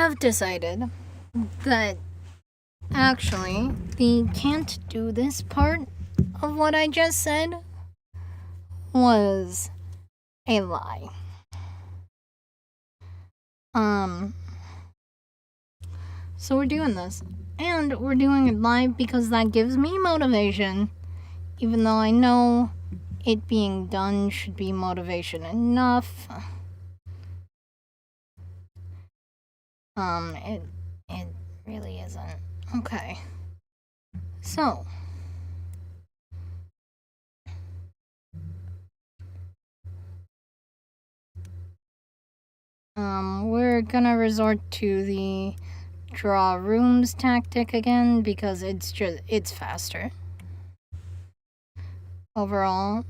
have decided that actually the can't do this part of what I just said was a lie. So we're doing this. And we're doing it live because that gives me motivation, even though I know it being done should be motivation enough. It really isn't. Okay. So we're gonna resort to the draw rooms tactic again because it's faster overall.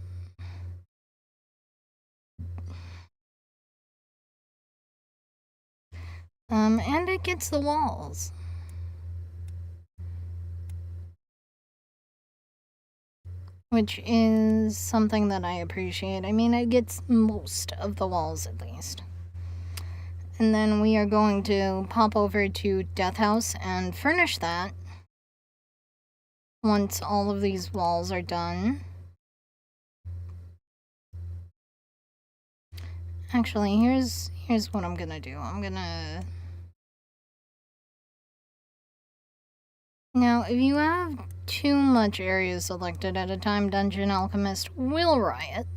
And it gets the walls, which is something that I appreciate. I mean, it gets most of the walls at least. And then we are going to pop over to Death House and furnish that once all of these walls are done. Actually, here's what I'm gonna do. Now, if you have too much area selected at a time, Dungeon Alchemist will riot.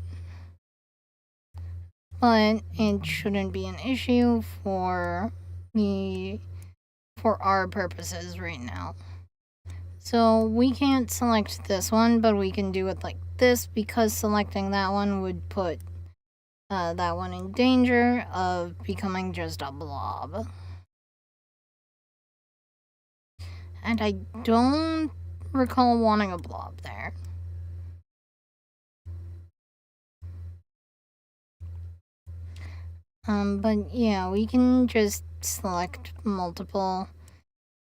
But it shouldn't be an issue for our purposes right now. So we can't select this one, but we can do it like this because selecting that one would put that one in danger of becoming just a blob. And I don't recall wanting a blob there. But yeah, we can just select multiple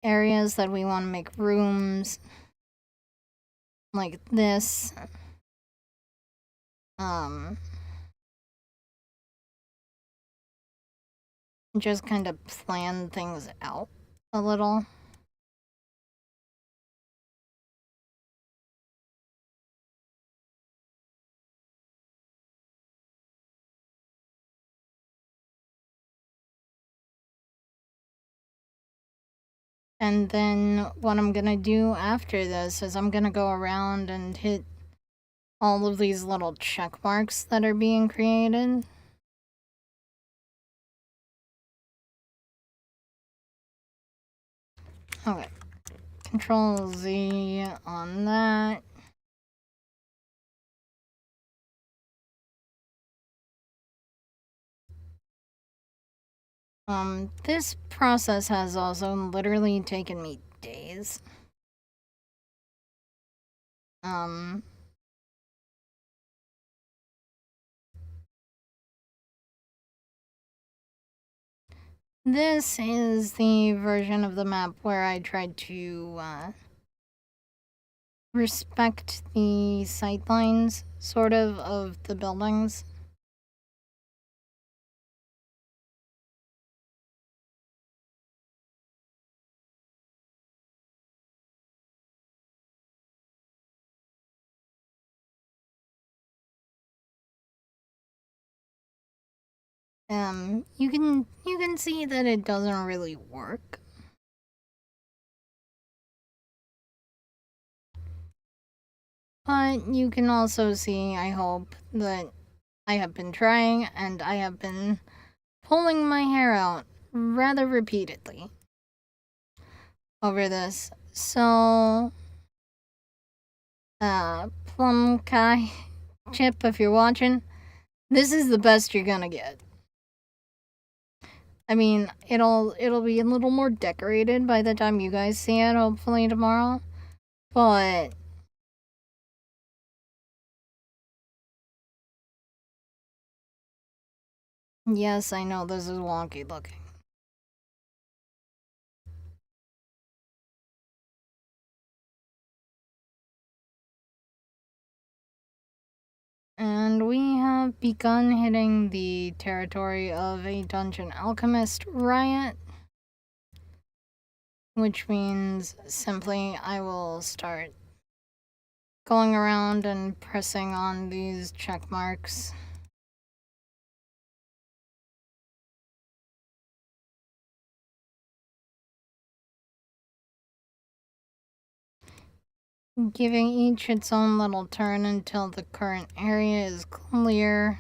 areas that we want to make rooms. Like this. Just kind of plan things out a little. And then what I'm gonna do after this is I'm gonna go around and hit all of these little check marks that are being created. Okay. Control Z on that. This process has also literally taken me days. This is the version of the map where I tried to respect the sightlines, sort of the buildings. You can see that it doesn't really work. But you can also see, I hope, that I have been trying and I have been pulling my hair out rather repeatedly over this. So, Plum Kai Chip, if you're watching, this is the best you're gonna get. I mean, it'll be a little more decorated by the time you guys see it, hopefully tomorrow. But yes, I know this is wonky looking. And we have begun hitting the territory of a Dungeon Alchemist riot. which means simply I will start going around and pressing on these check marks. Giving each its own little turn until the current area is clear.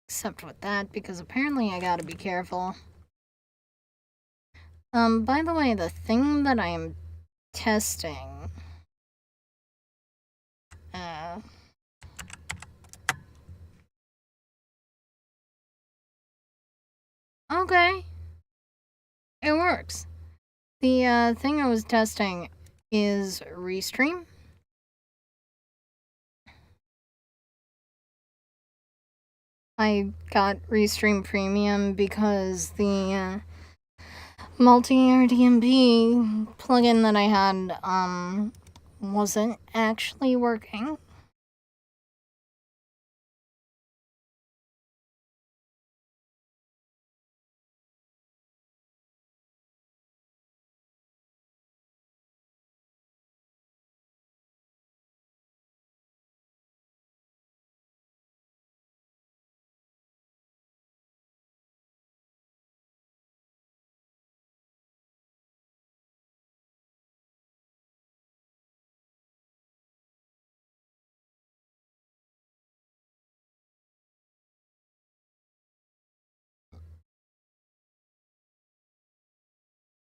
Except with that, because apparently I gotta be careful. By the way, the thing that I am testing, okay, it works. The thing I was testing is Restream. I got Restream Premium because the multi-Airbnb plugin that I had wasn't actually working.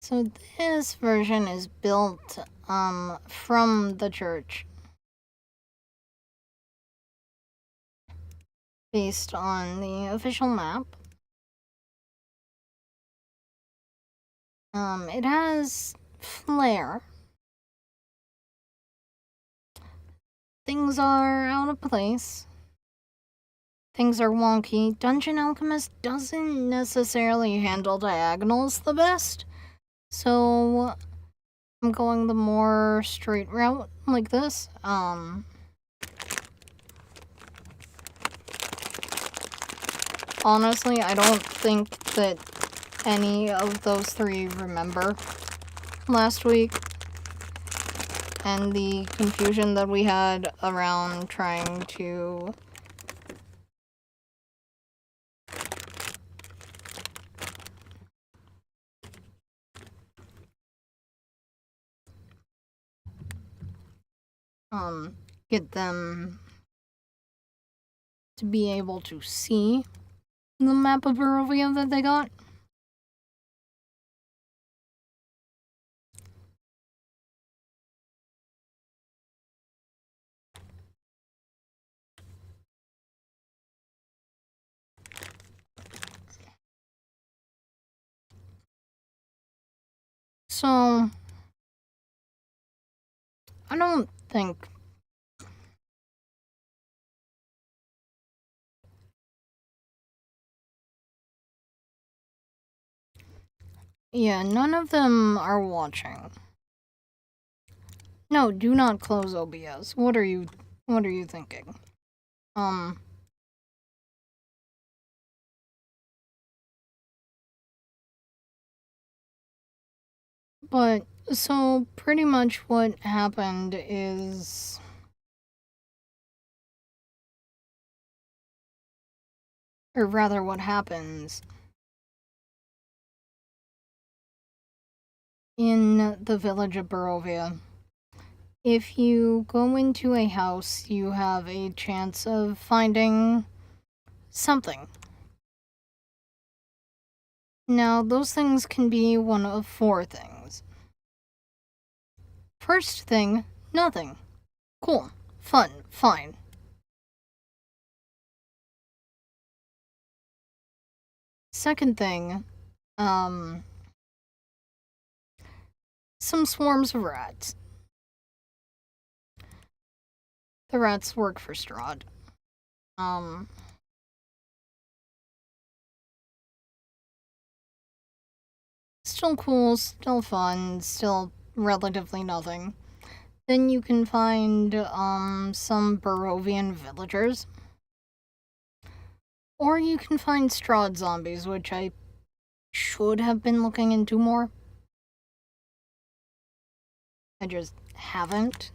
So this version is built from the church, based on the official map. It has flair. Things are out of place. Things are wonky. Dungeon Alchemist doesn't necessarily handle diagonals the best, so I'm going the more straight route like this. Honestly, I don't think that any of those three remember last week and the confusion that we had around trying to get them to be able to see the map of Barovia that they got. So, I don't think yeah, none of them are watching. No, do not close OBS. What are you thinking? But so pretty much what happened is or rather what happens in the village of Barovia. If you go into a house, you have a chance of finding something. Now, those things can be one of four things. First thing, nothing. Cool. Fun. Fine. Second thing, some swarms of rats. The rats work for Strahd. Still cool, still fun, still relatively nothing. Then you can find some Barovian villagers. Or you can find Strahd zombies, which I should have been looking into more. I just haven't.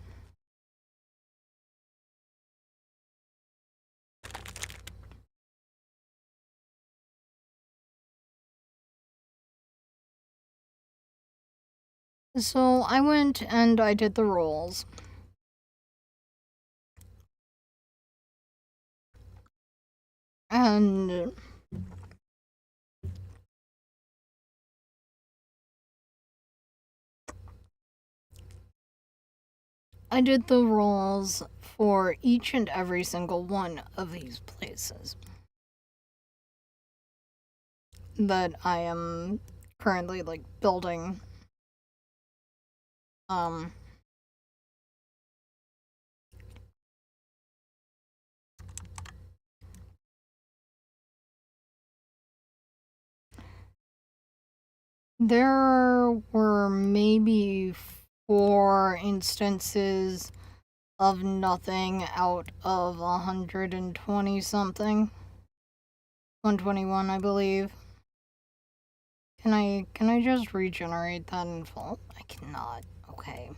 So I went and I did the rolls. And I did the rolls for each and every single one of these places that I am currently like building. There were maybe 4 instances of nothing out of 120 something. 121, I believe. Can I just regenerate that in full? I cannot. Okay.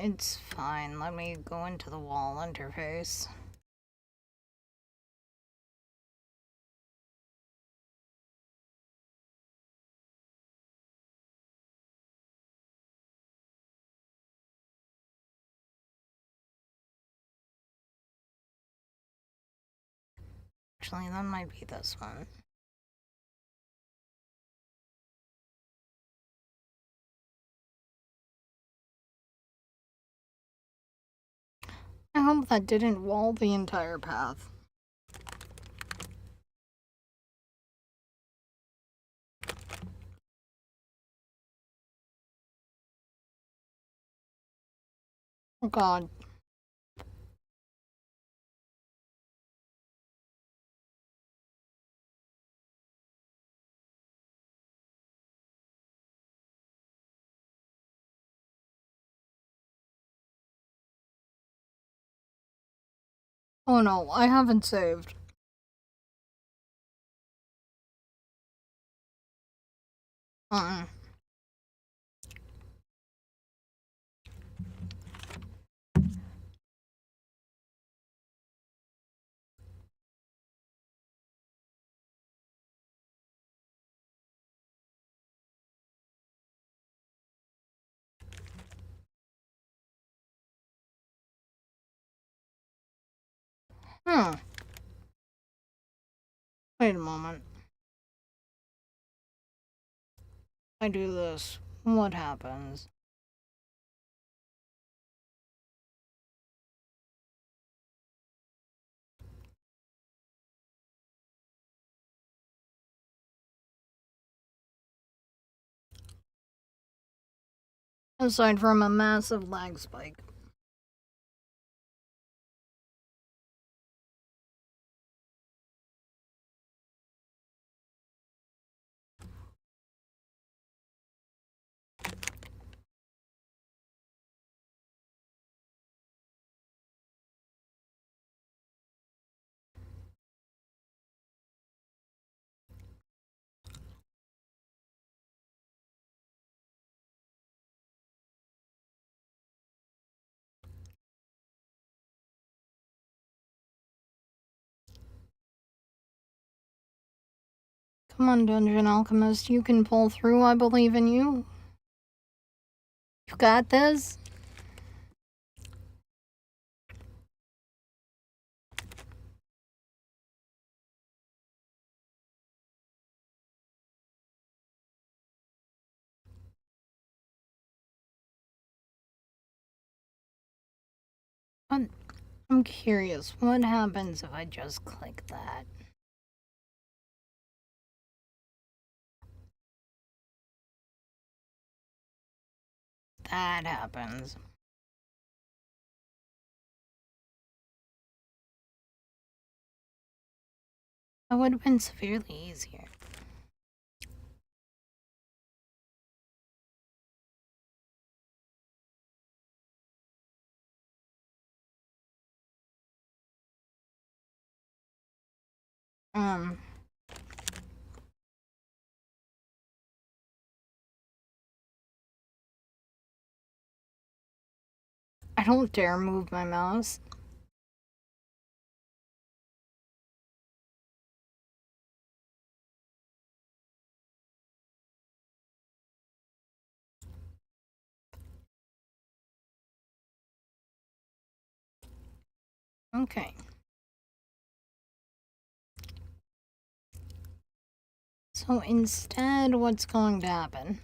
It's fine. Let me go into the wall interface. Actually, that might be this one. I hope that didn't wall the entire path. Oh god. Oh no, I haven't saved. Uh-uh. Hmm. Wait a moment. I do this. What happens? Aside from a massive lag spike. Come on, Dungeon Alchemist, you can pull through. I believe in you. You got this? I'm curious, what happens if I just click that? That happens. That would have been severely easier. I don't dare move my mouse. Okay. So instead, what's going to happen?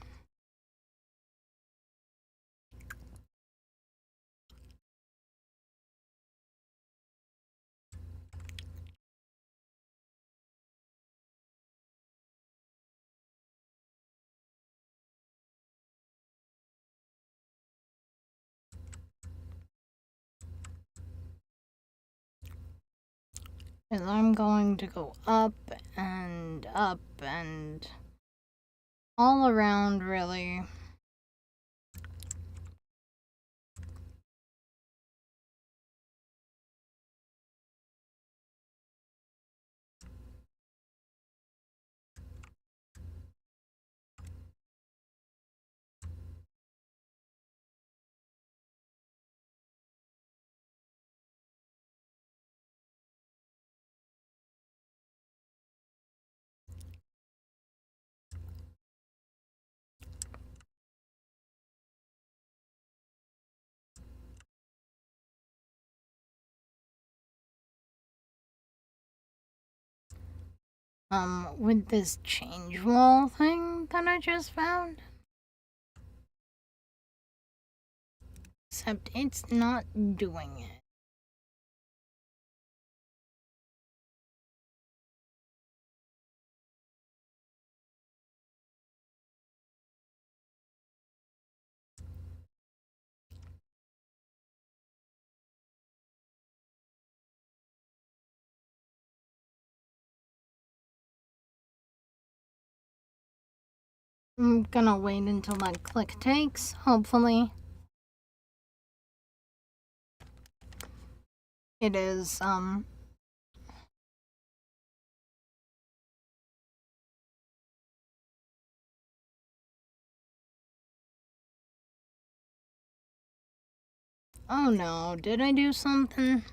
Is I'm going to go up and all around, really. With this change wall thing that I just found. Except it's not doing it. I'm gonna wait until that click takes, hopefully. It is, oh no, did I do something?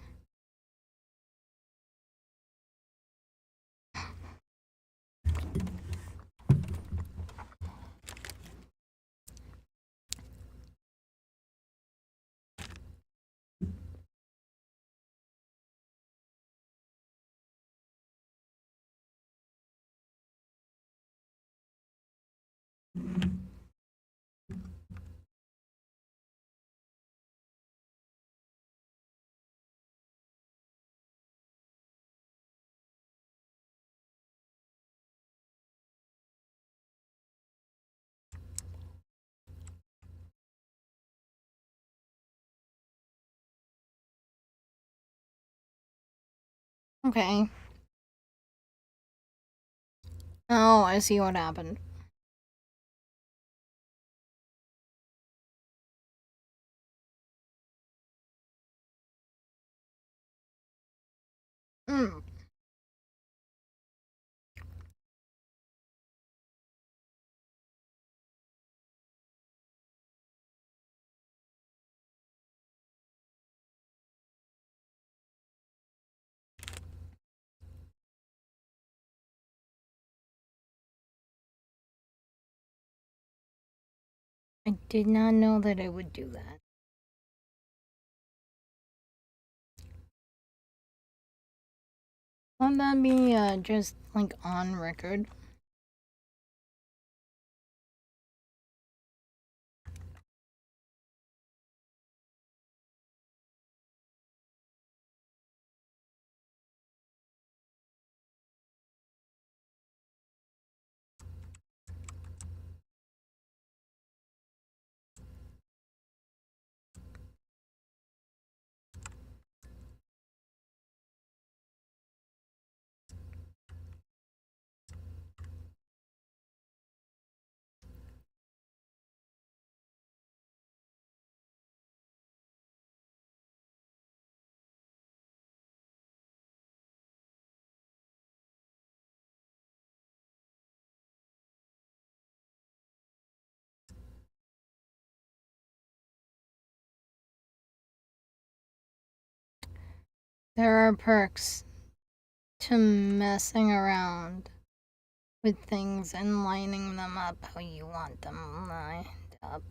Okay. Oh, I see what happened. Mm. I did not know that it would do that. Won't that be, just, like, on record? There are perks to messing around with things and lining them up how you want them lined up.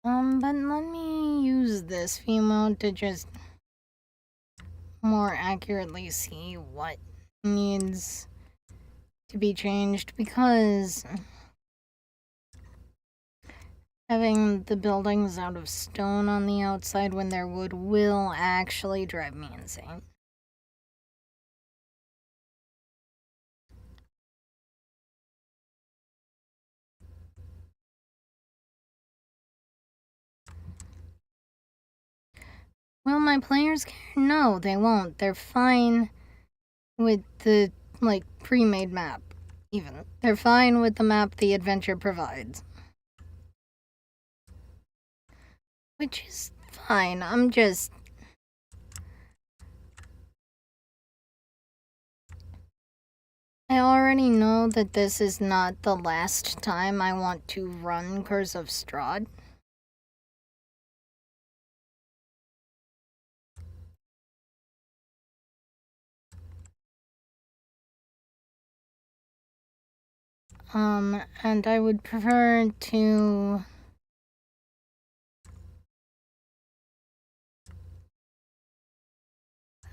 But let me use this view mode to just more accurately see what needs to be changed, because having the buildings out of stone on the outside when they're wood will actually drive me insane. Will my players care? No, they won't. They're fine with the, pre-made map, even. They're fine with the map the adventure provides. Which is fine. I already know that this is not the last time I want to run Curse of Strahd. And I would prefer to...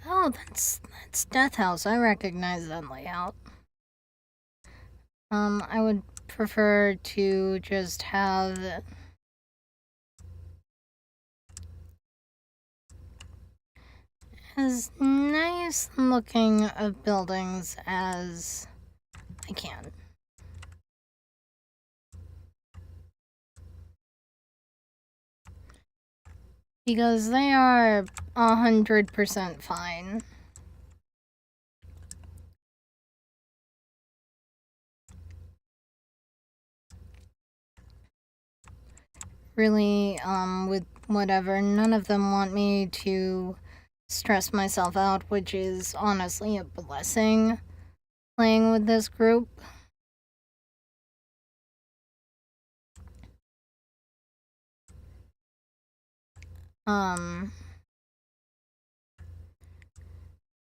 Oh, that's Death House. I recognize that layout. I would prefer to just have as nice looking of buildings as I can. Because they are 100% fine. Really, with whatever, none of them want me to stress myself out, which is honestly a blessing playing with this group.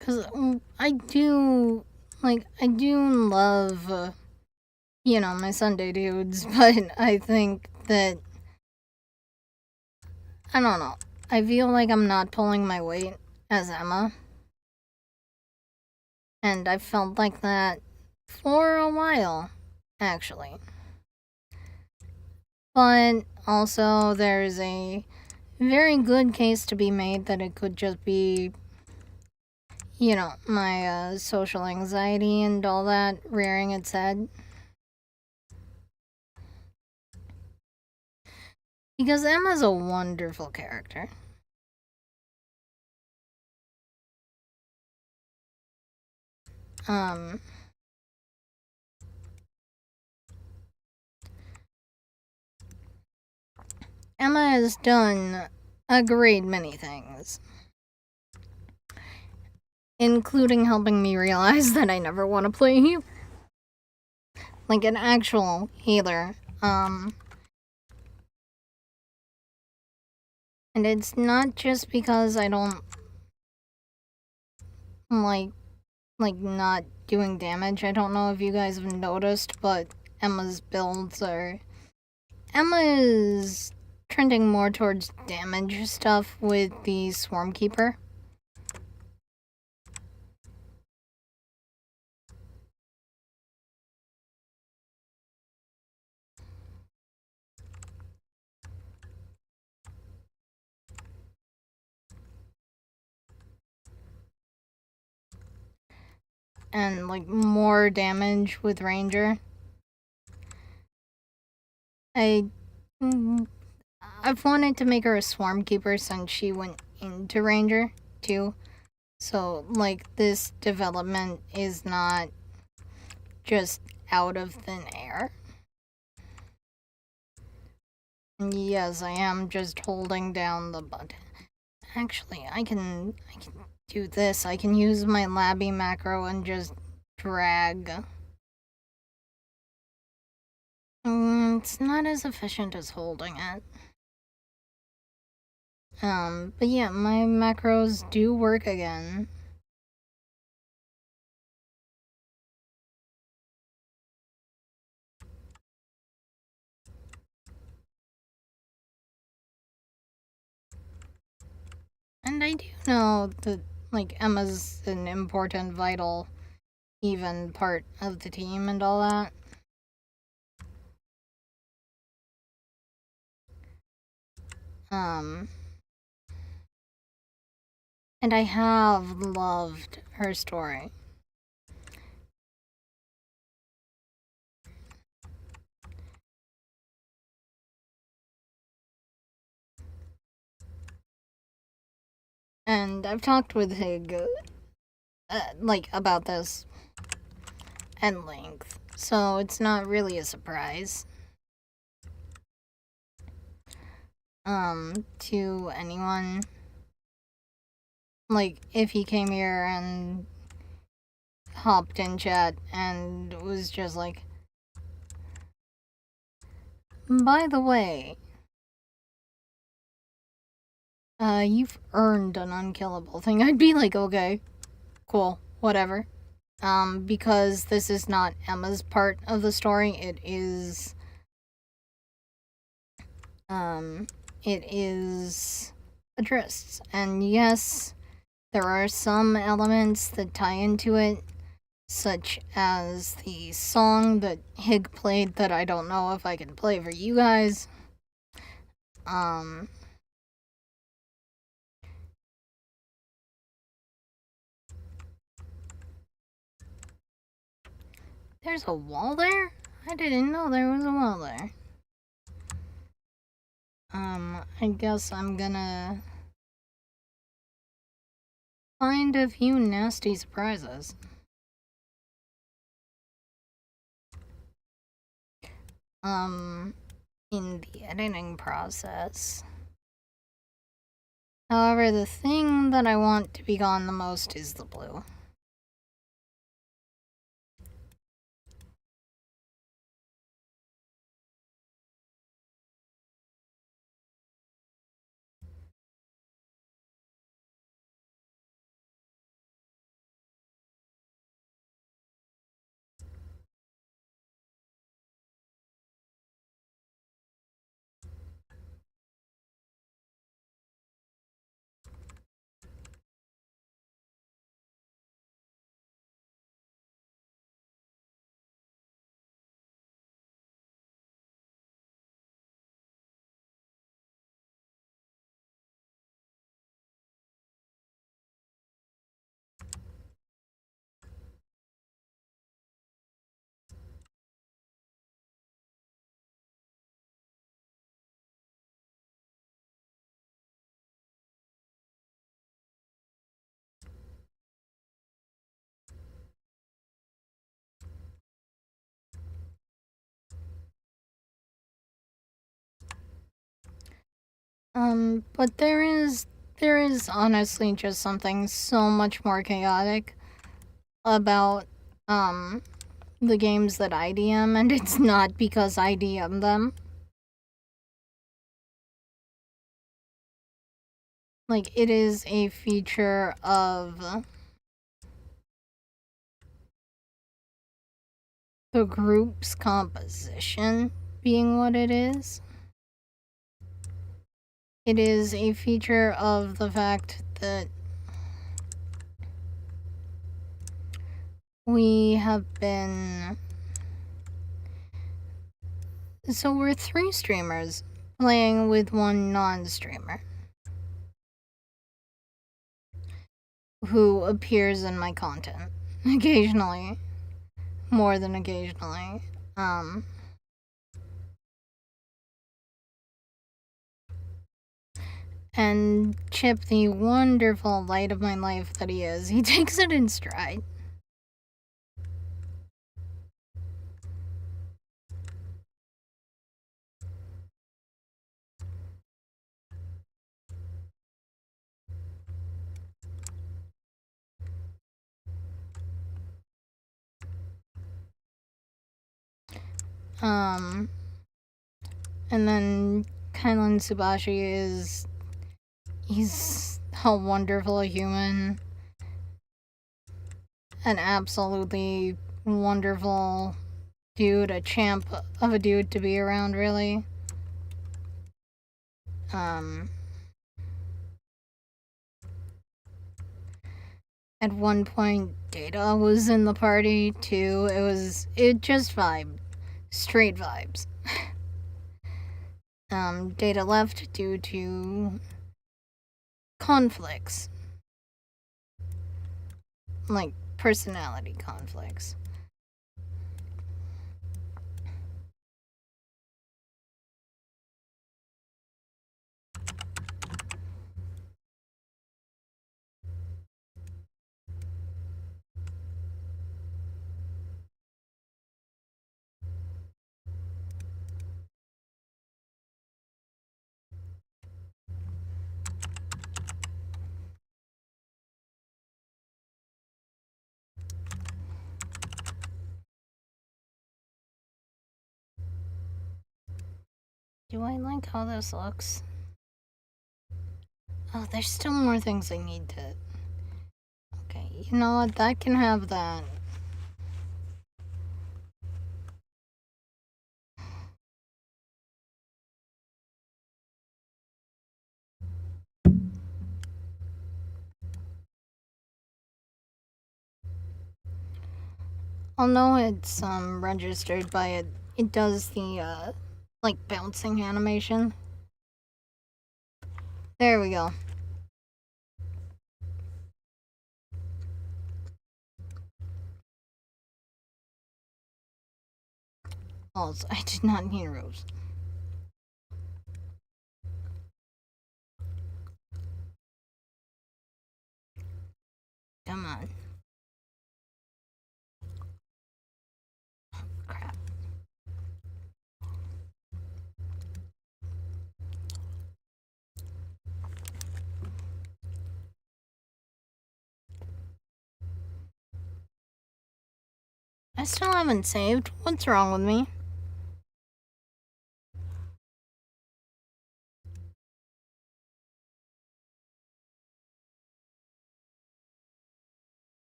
Because I do love, my Sunday dudes, but I think that, I don't know, I feel like I'm not pulling my weight as Emma. And I felt like that for a while, actually. But also, there's a very good case to be made that it could just be, my social anxiety and all that rearing its head. Because Emma's a wonderful character. Emma has done a great many things, including helping me realize that I never want to play healer. Like an actual healer. And it's not just because I don't like not doing damage. I don't know if you guys have noticed, but Emma's builds are... Emma is trending more towards damage stuff with the Swarmkeeper. And more damage with Ranger. I've wanted to make her a Swarmkeeper since she went into Ranger too. So this development is not just out of thin air. Yes, I am just holding down the button. Actually, I can do this. I can use my Labby macro and just drag It's not as efficient as holding it. But yeah, my macros do work again. And I do know that, like, Emma's an important, vital, even part of the team and all that. And I have loved her story. And I've talked with Hig, like, about this at length, so it's not really a surprise. To anyone. Like, if he came here and hopped in chat and was just like, by the way, you've earned an unkillable thing, I'd be like, okay, cool, whatever. Because this is not Emma's part of the story, it is Adrist's. And yes, there are some elements that tie into it, such as the song that Hig played that I don't know if I can play for you guys. There's a wall there? I didn't know there was a wall there. I guess I'm gonna find a few nasty surprises. In the editing process. However, the thing that I want to be gone the most is the blue. But there is honestly just something so much more chaotic about, the games that I DM, and it's not because I DM them. Like, it is a feature of the group's composition being what it is. It is a feature of the fact that we have been. So we're 3 streamers playing with 1 non streamer who appears in my content occasionally, more than occasionally. And Chip, the wonderful light of my life that he is, he takes it in stride. And then Kailan Subashi he's a wonderful human. An absolutely wonderful dude, a champ of a dude to be around, really. At one point, Data was in the party too. It just vibed. Straight vibes. Data left due to conflicts. Like, personality conflicts. Do I like how this looks? Oh, there's still more things I need to... Okay, you know what? That can have that. I'll know it's registered by it. It does the like bouncing animation. There we go. Also, I did not need Rose. Come on. Crap. I still haven't saved. What's wrong with me?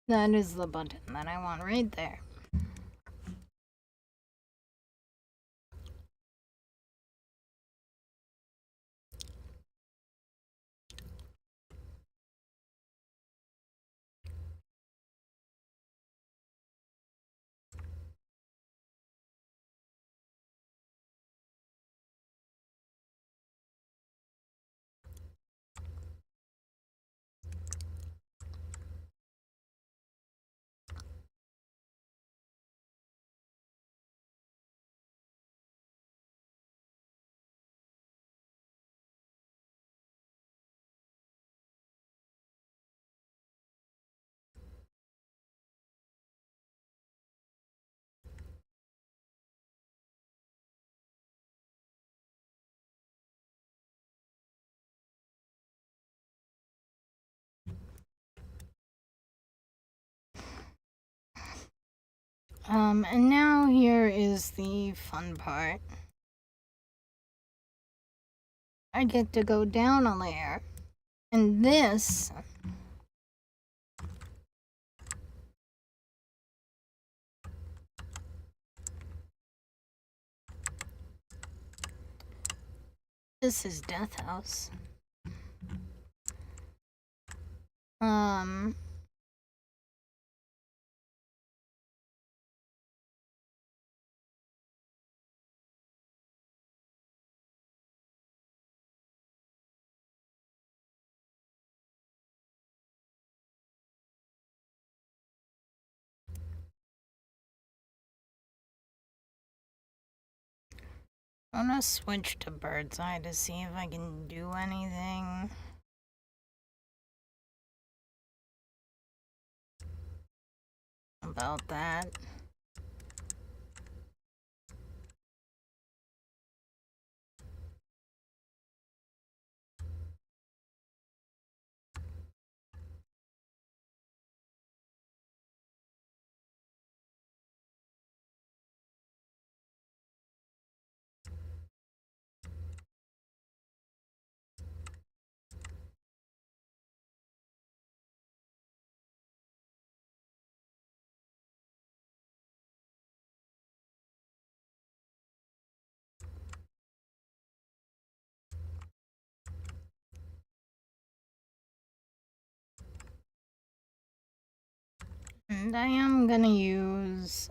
That is the button that I want right there. And now here is the fun part. I get to go down a layer. And this... This is Death House. I'm gonna switch to bird's eye to see if I can do anything. About that. And I am gonna use,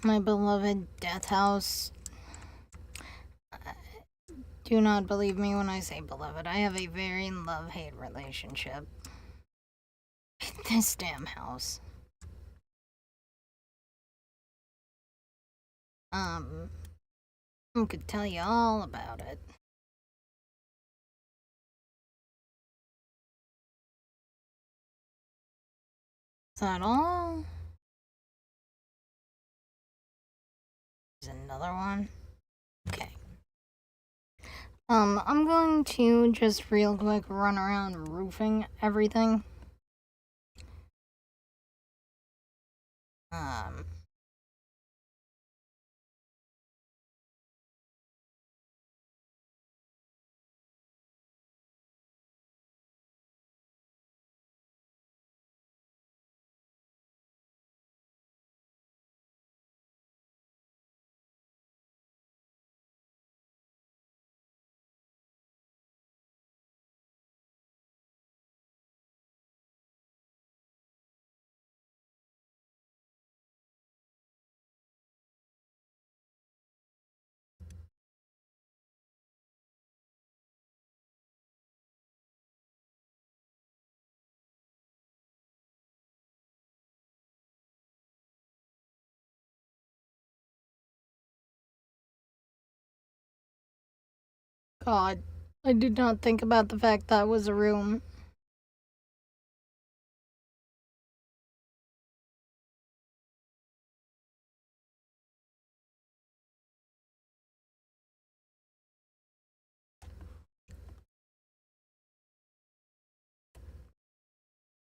my beloved death house. Do not believe me when I say beloved. I have a very love-hate relationship with this damn house. I could tell you all about it. Is that all? There's another one. Okay. I'm going to just real quick run around roofing everything. Um, God, I did not think about the fact that was a room.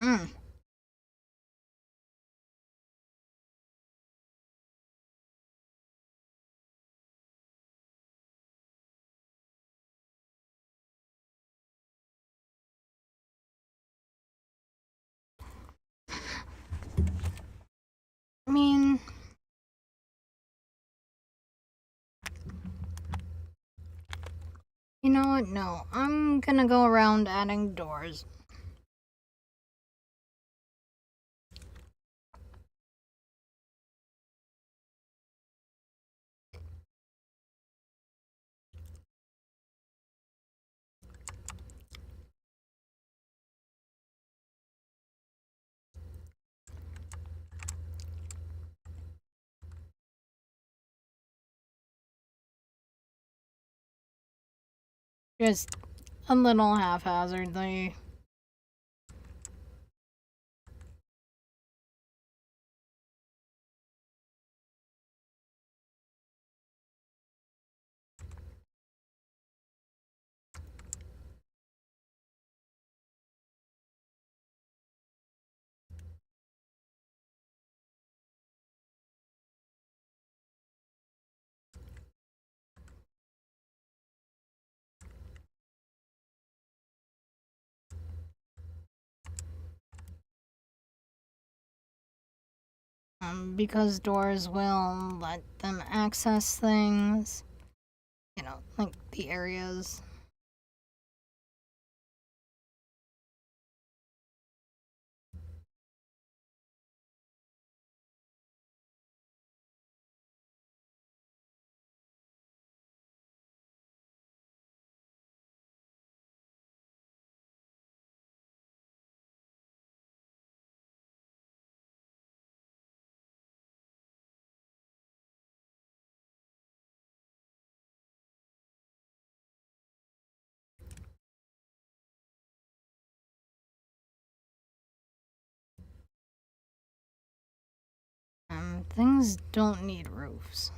Mm. I mean, you know what? No, I'm gonna go around adding doors. Just a little haphazardly. Because doors will let them access things. You know, like the areas. Things don't need roofs.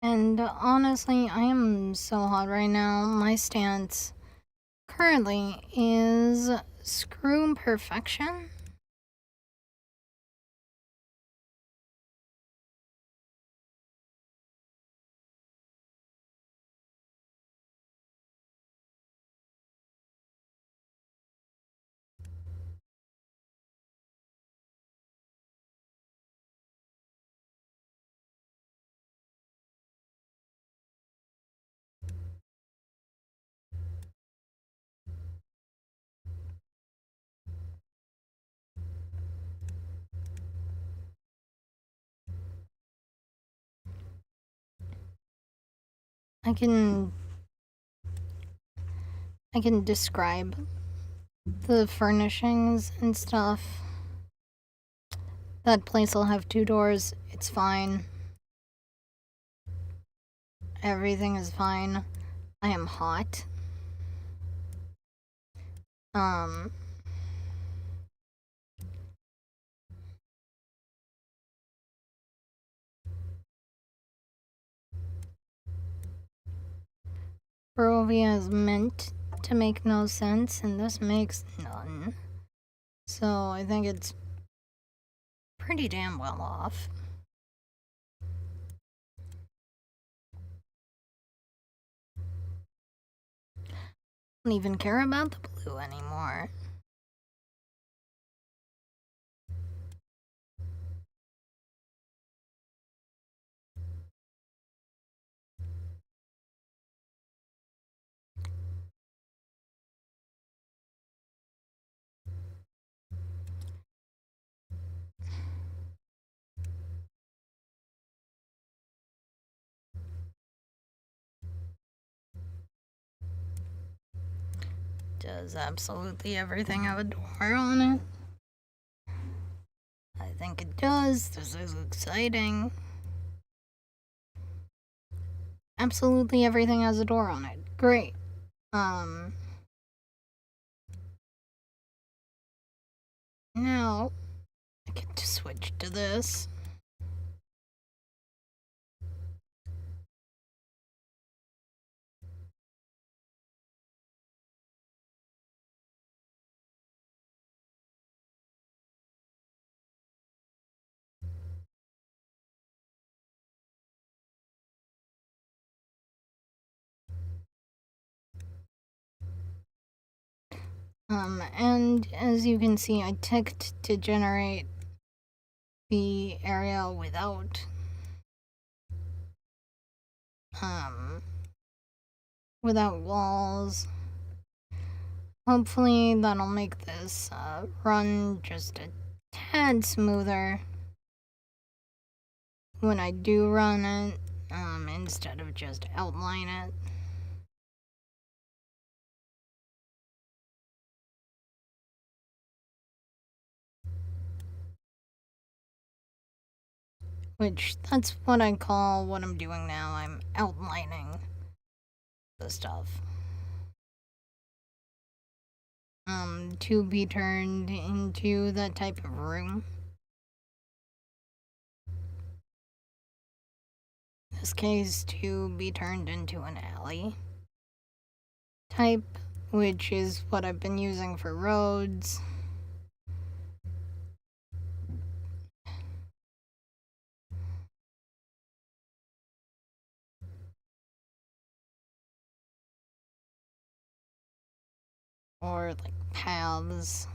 And honestly, I am so hot right now. My stance currently is screw perfection. I can describe the furnishings and stuff. That place will have 2 doors. It's fine. Everything is fine. I am hot. Um, Barovia is meant to make no sense, and this makes none. So I think it's pretty damn well off. I don't even care about the blue anymore. Does absolutely everything have a door on it? I think it does. This is exciting. Absolutely everything has a door on it. Great. Now I get to switch to this. And as you can see, I ticked to generate the area without walls. Hopefully that'll make this run just a tad smoother when I do run it, instead of just outline it. Which, that's what I call what I'm doing now. I'm outlining the stuff. To be turned into that type of room. In this case, to be turned into an alley type, which is what I've been using for roads. Or like paths.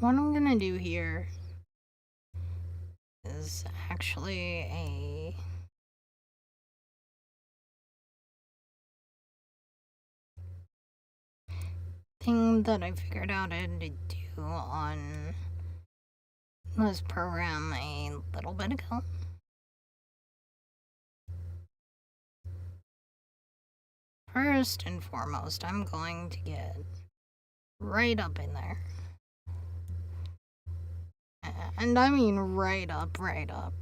What I'm gonna do here is actually a thing that I figured out how to do on this program a little bit ago. First and foremost, I'm going to get right up in there. And I mean right up, right up.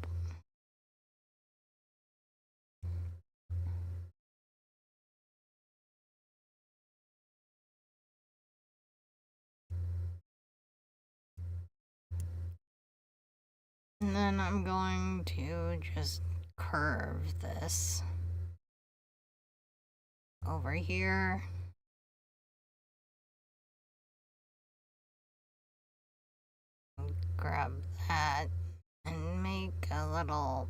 And then I'm going to just curve this over here. Grab that and make a little...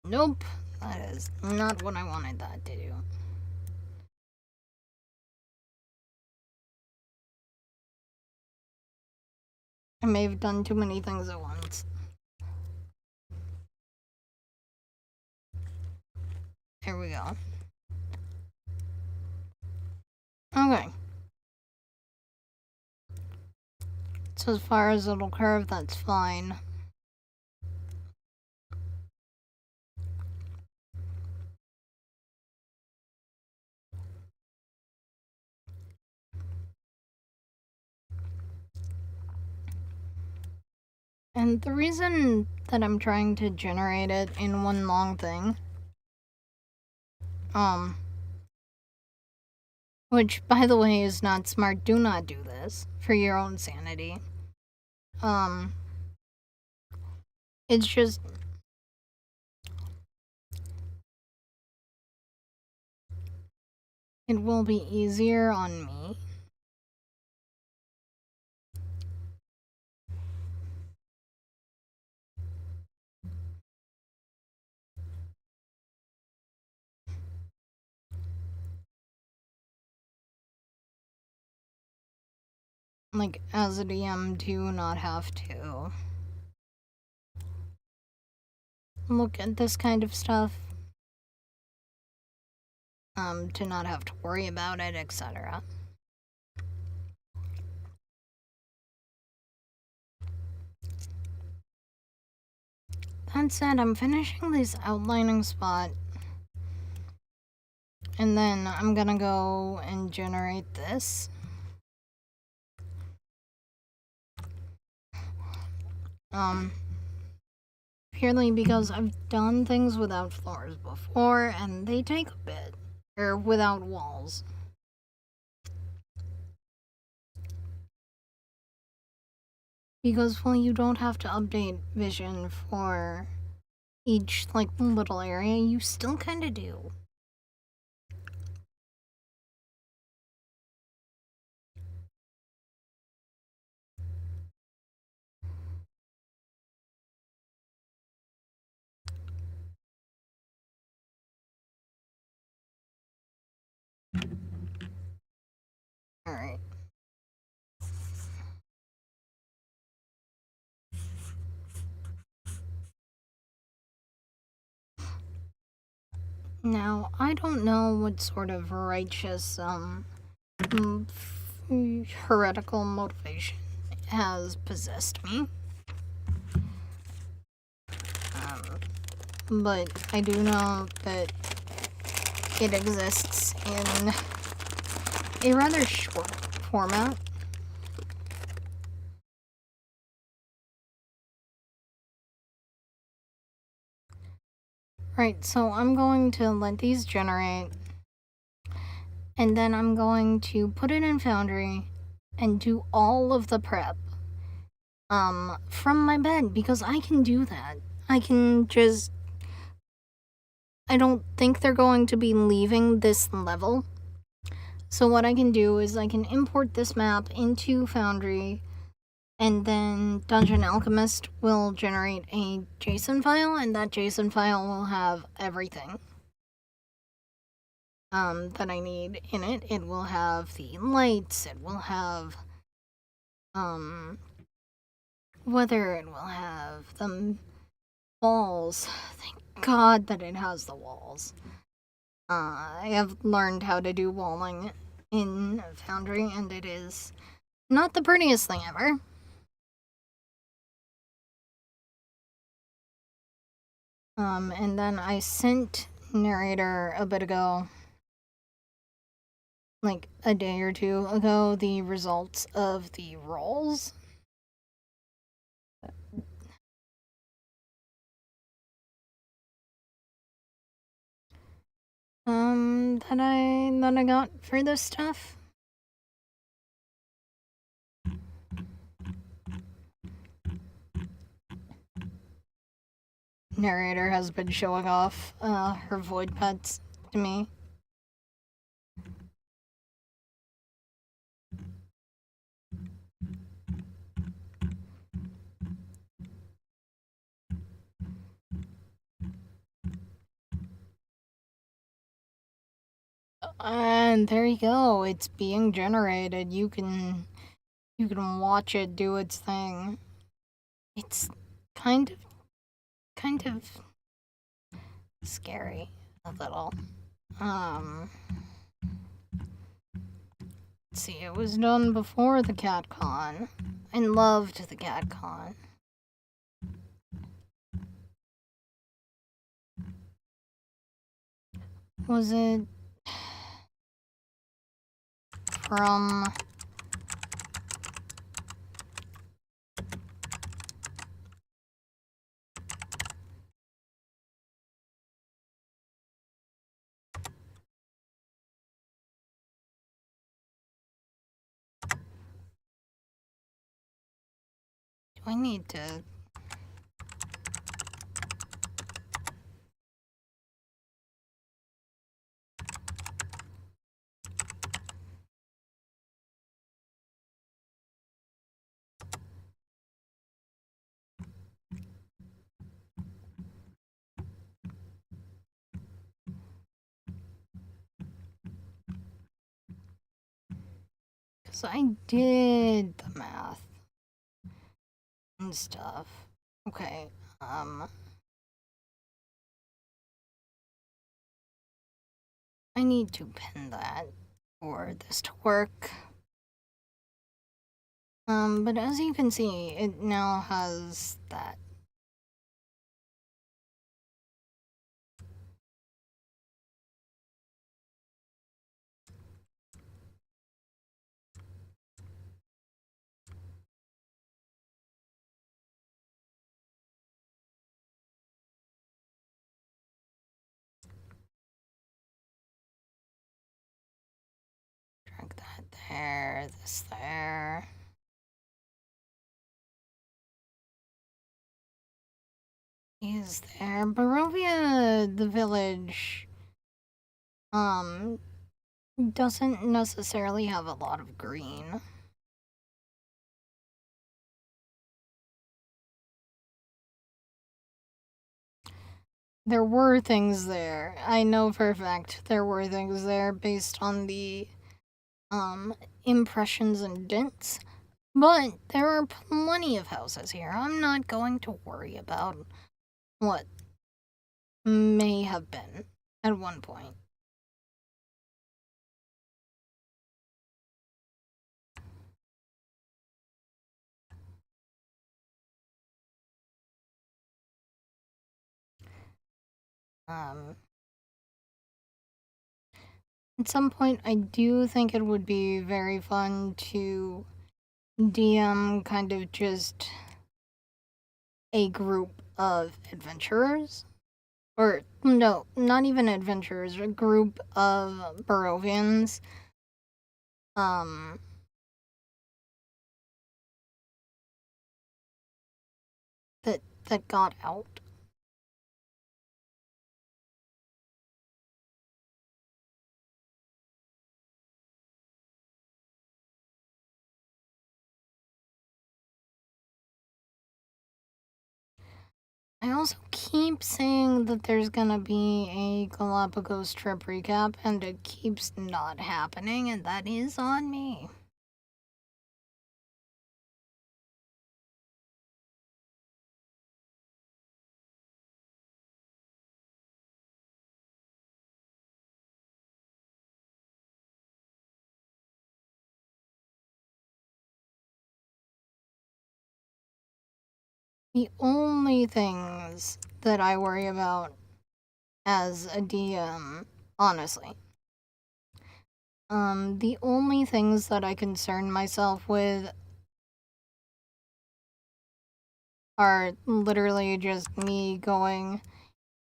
Nope, that is not what I wanted that to do. I may have done too many things at once. Here we go. Okay. So as far as it'll curve, that's fine. And the reason that I'm trying to generate it in one long thing, which by the way is not smart, do not do this for your own sanity. It's just, it will be easier on me. Like, as a DM, to not have to look at this kind of stuff. To not have to worry about it, etc. That said, I'm finishing this outlining spot. And then I'm gonna go and generate this. Purely because I've done things without floors before, and they take a bit. Or without walls. Because, well, you don't have to update vision for each, like, little area. You still kinda do. Alright. Now, I don't know what sort of righteous, heretical motivation has possessed me. But I do know that it exists in a rather short format. Right, so I'm going to let these generate, and then I'm going to put it in Foundry and do all of the prep from my bed, because I can do that. I can just... I don't think they're going to be leaving this level. So what I can do is I can import this map into Foundry, and then Dungeon Alchemist will generate a JSON file, and that JSON file will have everything that I need in it. It will have the lights, it will have weather, it will have the walls. Thank God that it has the walls. I have learned how to do walling in Foundry, and it is not the prettiest thing ever. And then I sent narrator a bit ago, like a day or two ago, the results of the rolls. That I got for this stuff. Narrator has been showing off her void pets to me. And there you go. It's being generated. You can watch it do its thing. It's kind of scary a little. Let's see, it was done before the CatCon. I loved the CatCon. Was it from do I need to because I did the math and stuff. Okay, I need to pin that for this to work. But as you can see, it now has that. Drag that there, this there. Is there Barovia, the village, doesn't necessarily have a lot of green. There were things there. I know for a fact there were things there based on the impressions and dents. But there are plenty of houses here. I'm not going to worry about what may have been at one point. At some point, I do think it would be very fun to DM kind of just a group of adventurers. Or, no, not even adventurers, a group of Barovians. That got out. I also keep saying that there's gonna be a Galapagos trip recap, and it keeps not happening, and that is on me. The only things that I worry about as a DM, honestly, the only things that I concern myself with are literally just me going,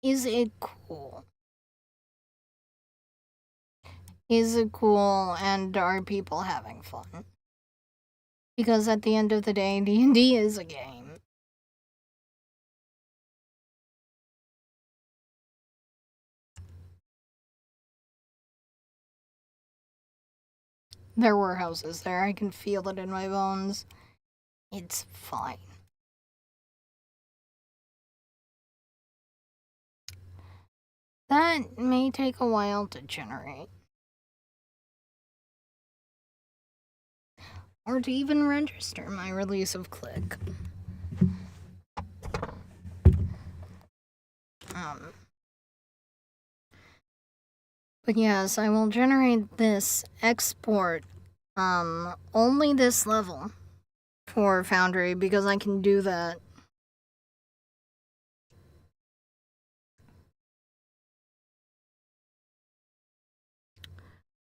is it cool? Is it cool, and are people having fun? Because at the end of the day, D&D is a game. There were houses there. I can feel it in my bones. It's fine. That may take a while to generate. Or to even register my release of Click. But yes, I will generate this export, only this level for Foundry because I can do that.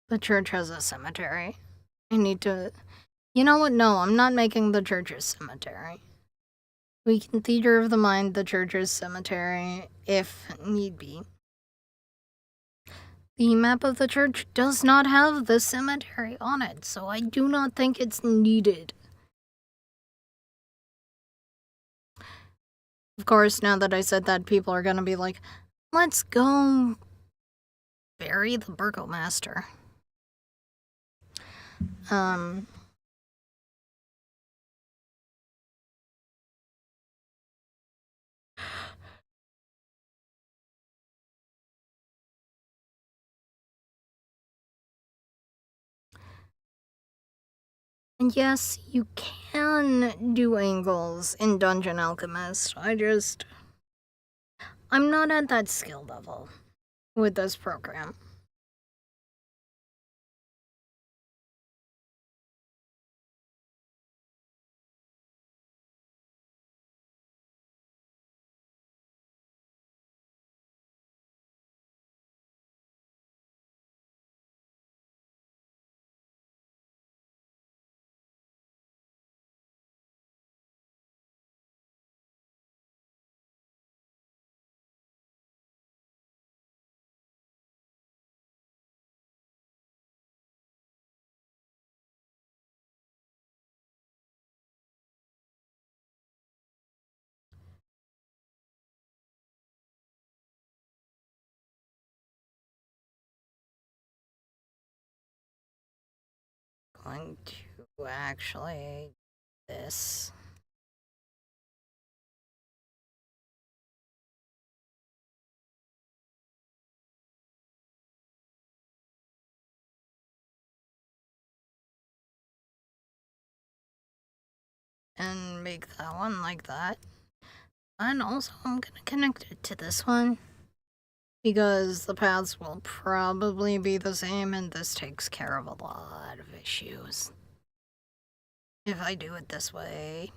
The church has a cemetery. I need to... You know what? No, I'm not making the church's cemetery. We can theater of the mind the church's cemetery if need be. The map of the church does not have the cemetery on it, so I do not think it's needed. Of course, now that I said that, people are gonna be like, let's go bury the burgomaster. And yes, you can do angles in Dungeon Alchemist. I'm not at that skill level with this program. Going to actually this. And make that one like that. And also I'm gonna connect it to this one, because the paths will probably be the same and this takes care of a lot of issues if I do it this way.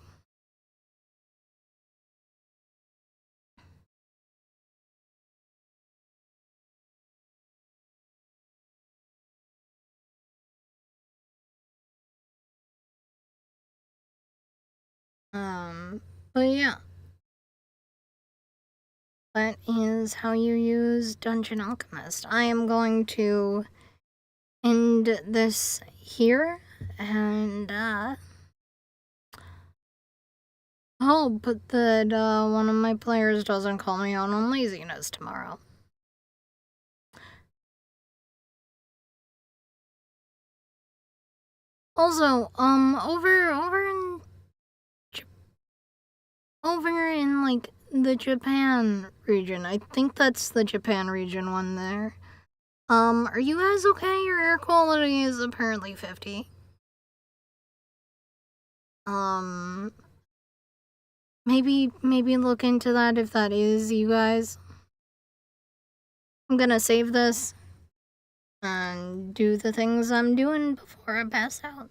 But yeah. That is how you use Dungeon Alchemist. I am going to end this here and hope that one of my players doesn't call me out on laziness tomorrow. Also, over in like the Japan region, I think that's the Japan region one there. Are you guys okay? Your air quality is apparently 50. Maybe look into that if that is you guys. I'm gonna save this and do the things I'm doing before I pass out.